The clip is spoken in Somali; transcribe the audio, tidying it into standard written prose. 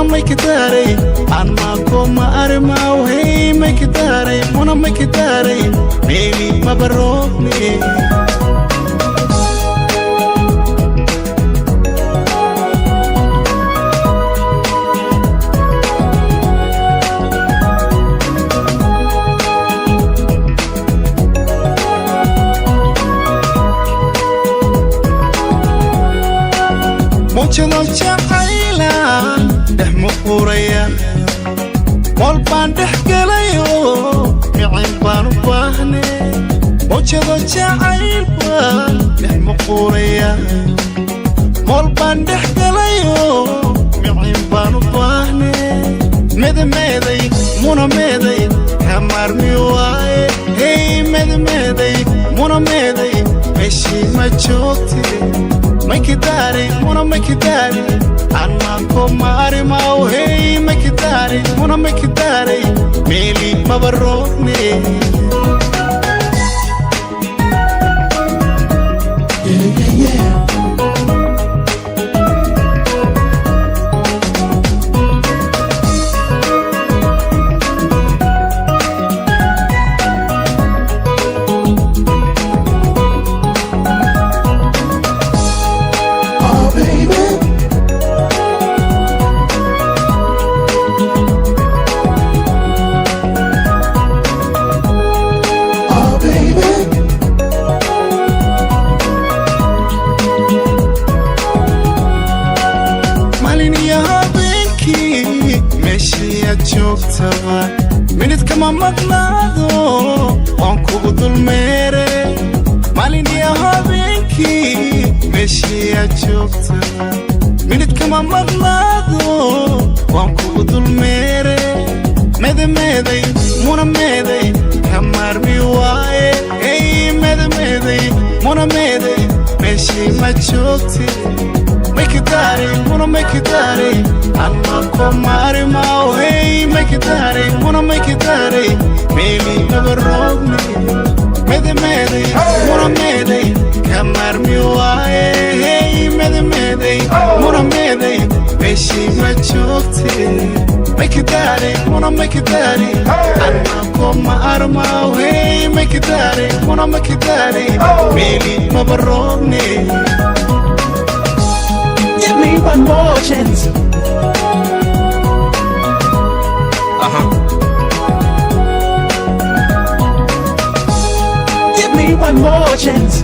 make it Kadaare anma koma armao hey make it Kadaare wanna make it Kadaare maybe mabaroni موجة جعيلة دحم قوريا والبان دحق ليو معين بان باهني موجة جعيل بان دحم قوريا والبان دحق ليو معين بان باهني مدي مونا مدي همار ميواي هي مدي مونا مدي مشي ما جوتي make it Kadaare wanna make it Kadaare anma koma armao hey make it Kadaare wanna make it Kadaare maybe mabaroni yeah minid kama maqnaado waan kugu dulmeere maalin iyo habeenkii meeshiya joogta minid kama maqnaado waan kugu dulmeere medemeday muna meday kamar mi waaye hey medemeday muna meday meeshi ma joogti make it Kadaare wanna make it Kadaare anma koma armao hey make it Kadaare wanna make it Kadaare maybe mabaroni mede muna mede kamar mi waaye hey mede muna mede meeshi ma joogti make it Kadaare wanna make it Kadaare anma koma armao hey make it Kadaare wanna make it Kadaare maybe mabaroni Give me one more chance. Give me one more chance.